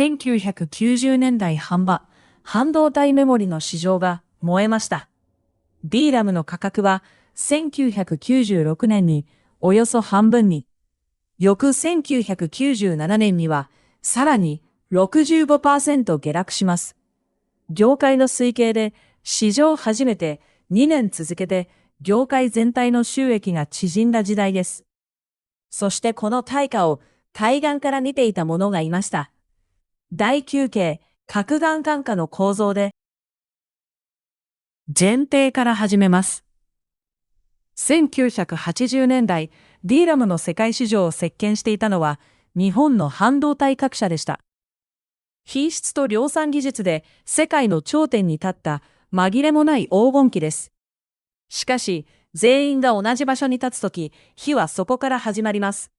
1990年代半ば、半導体メモリの市場が燃えました。DRAM の価格は1996年におよそ半分に、翌1997年にはさらに 65% 下落します。業界の推計で史上初めて2年続けて業界全体の収益が縮んだ時代です。そしてこの対価を対岸から見ていた者がいました。第9形、核眼感化の構造で、前提から始めます。1980年代、DRAM の世界市場を席巻していたのは、日本の半導体各社でした。品質と量産技術で世界の頂点に立った紛れもない黄金期です。しかし、全員が同じ場所に立つとき、火はそこから始まります。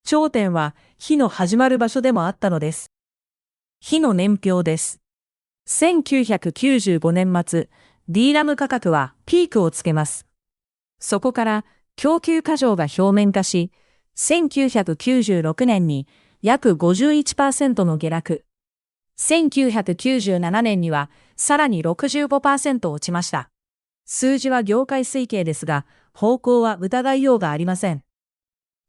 頂点は火の始まる場所でもあったのです。火の年表です。1995年末、DRAM 価格はピークをつけます。そこから供給過剰が表面化し、1996年に約 51% の下落。1997年にはさらに 65% 落ちました。数字は業界推計ですが、方向は疑いようがありません。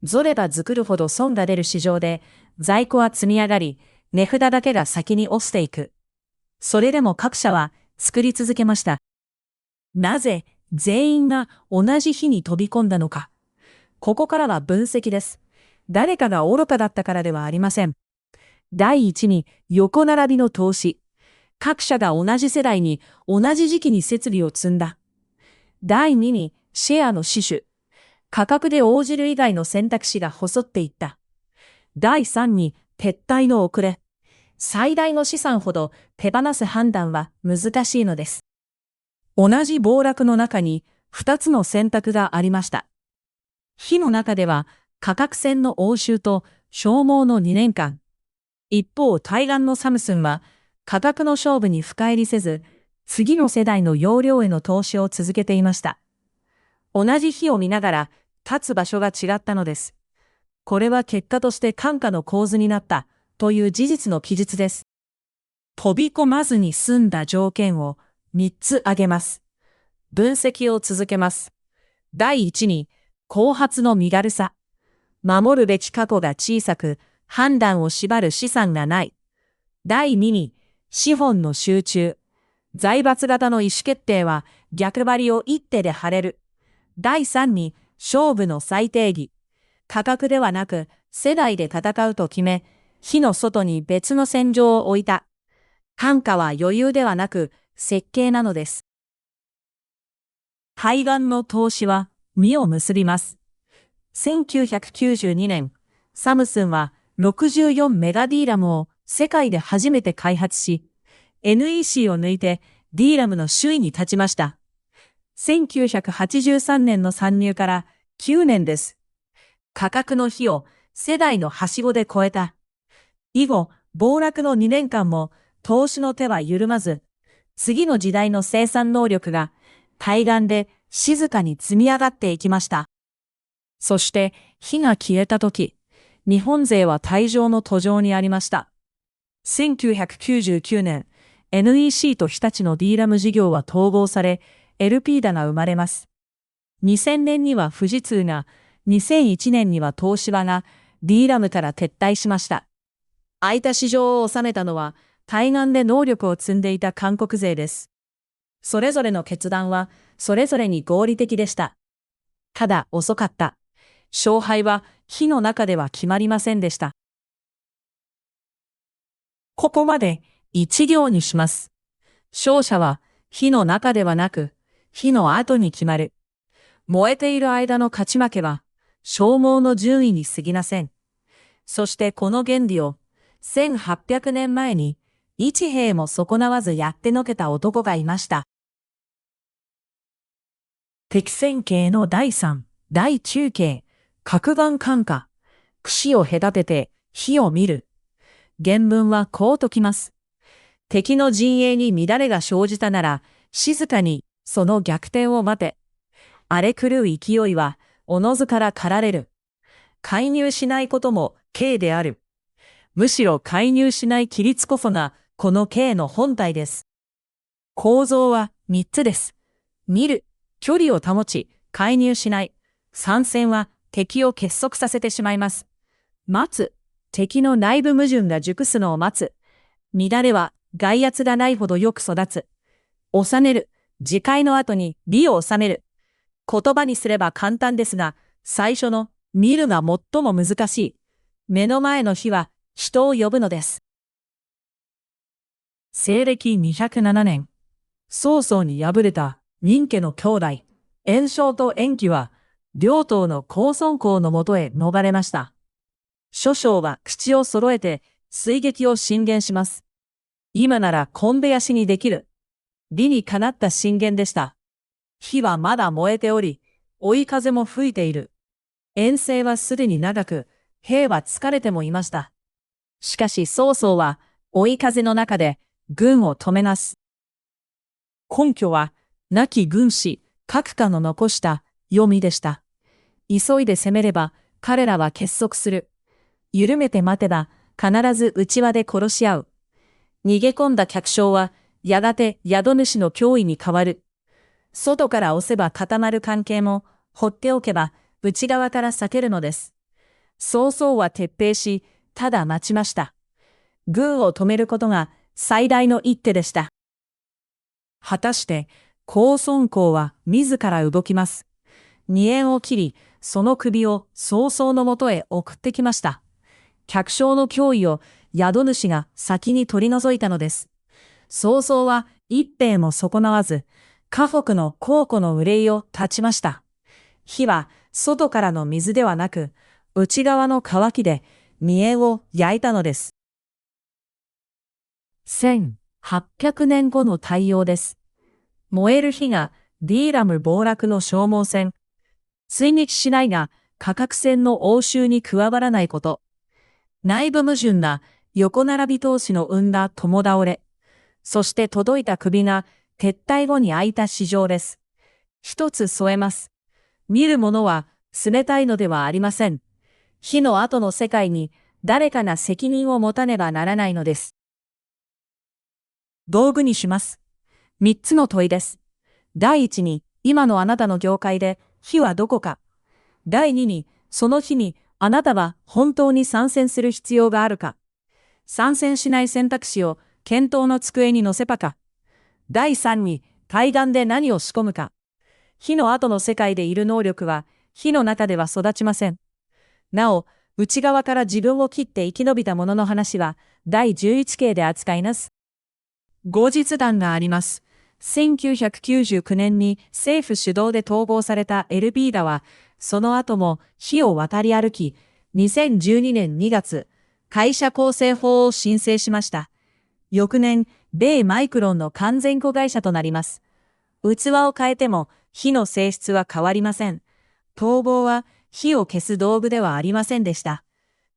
ゾレば作るほど損が出る市場で、在庫は積み上がり、値札だけが先に落ちていく。それでも各社は作り続けました。なぜ全員が同じ日に飛び込んだのか。ここからは分析です。誰かが愚かだったからではありません。第一に横並びの投資。各社が同じ世代に同じ時期に設備を積んだ。第二にシェアの死守。価格で応じる以外の選択肢が細っていった。第三に撤退の遅れ。最大の資産ほど手放す判断は難しいのです。同じ暴落の中に2つの選択がありました。火の中では価格戦の応酬と消耗の2年間。一方対岸のサムスンは価格の勝負に深入りせず、次の世代の容量への投資を続けていました。同じ火を見ながら立つ場所が違ったのです。これは結果として看過の構図になったという事実の記述です。飛び込まずに済んだ条件を3つ挙げます。分析を続けます。第1に、後発の身軽さ。守るべき過去が小さく、判断を縛る資産がない。第2に、資本の集中。財閥型の意思決定は逆張りを一手で張れる。第3に、勝負の再定義。価格ではなく、世代で戦うと決め、火の外に別の戦場を置いた。看過は余裕ではなく、設計なのです。対岸の投資は実を結びます。1992年、サムスンは64メガ DRAM を世界で初めて開発し、NEC を抜いて DRAM の首位に立ちました。1983年の参入から9年です。価格の火を世代のはしごで超えた。以後、暴落の2年間も投資の手は緩まず、次の時代の生産能力が対岸で静かに積み上がっていきました。そして火が消えたとき、日本勢は退場の途上にありました。1999年、NEC と日立の DRAM 事業は統合され、LPDA が生まれます。2000年には富士通が、2001年には東芝が DRAM から撤退しました。空いた市場を収めたのは、対岸で能力を積んでいた韓国勢です。それぞれの決断は、それぞれに合理的でした。ただ遅かった。勝敗は火の中では決まりませんでした。ここまで一行にします。勝者は火の中ではなく、火の後に決まる。燃えている間の勝ち負けは、消耗の順位に過ぎません。そしてこの原理を、1800年前に、一兵も損なわずやってのけた男がいました。敵線形の第3、第中形、核眼看過、串を隔てて火を見る。原文はこう説きます。敵の陣営に乱れが生じたなら、静かにその逆転を待て。荒れ狂う勢いは、おのずから駆られる。介入しないことも刑である。むしろ介入しない規律こそが、この刑の本体です。構造は3つです。見る、距離を保ち、介入しない。参戦は敵を結束させてしまいます。待つ、敵の内部矛盾が熟すのを待つ。乱れは外圧がないほどよく育つ。収める、自戒の後に美を収める。言葉にすれば簡単ですが、最初の見るが最も難しい。目の前の火は人を呼ぶのです。西暦207年、曹操に敗れた任家の兄弟、袁紹と袁岐は、両党の公孫公のもとへ逃れました。諸将は口を揃えて追撃を進言します。今なら昆布足にできる。理にかなった進言でした。火はまだ燃えており、追い風も吹いている。遠征はすでに長く、兵は疲れてもいました。しかし曹操は追い風の中で軍を止めます。根拠は、亡き軍師、閣下の残した読みでした。急いで攻めれば、彼らは結束する。緩めて待てば、必ず内輪で殺し合う。逃げ込んだ客商は、やがて宿主の脅威に変わる。外から押せば固まる関係も、放っておけば、内側から避けるのです。曹操は撤兵し、ただ待ちました。軍を止めることが最大の一手でした。果たして、公孫公は自ら動きます。二縁を切り、その首を曹操のもとへ送ってきました。客商の脅威を宿主が先に取り除いたのです。曹操は一兵も損なわず、河北の皇庫の憂いを断ちました。火は外からの水ではなく、内側の渇きで見栄を焼いたのです。1800年後の対応です。燃える火がディーラム暴落の消耗戦。追撃しないが価格戦の応酬に加わらないこと。内部矛盾な横並び投資の生んだ共倒れ。そして届いた首が撤退後に開いた市場です。一つ添えます。見る者は冷たいのではありません。火の後の世界に誰かが責任を持たねばならないのです。道具にします。三つの問いです。第一に、今のあなたの業界で火はどこか。第二に、その火にあなたは本当に参戦する必要があるか。参戦しない選択肢を検討の机に乗せばか。第三に、対岸で何を仕込むか。火の後の世界でいる能力は、火の中では育ちません。なお、内側から自分を切って生き延びた者の話は、第11形で扱います。後日談があります。1999年に政府主導で逃亡されたエルビーダは、その後も火を渡り歩き、2012年2月、会社構成法を申請しました。翌年、米マイクロンの完全子会社となります。器を変えても火の性質は変わりません。逃亡は火を消す道具ではありませんでした。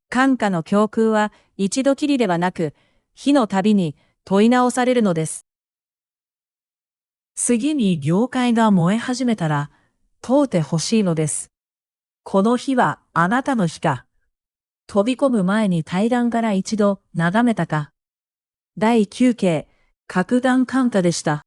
艦下の教訓は一度きりではなく、火のたびに問い直されるのです。次に業界が燃え始めたら、問うてほしいのです。この火はあなたの火か。飛び込む前に対岸から一度眺めたか。第9形、核弾艦下でした。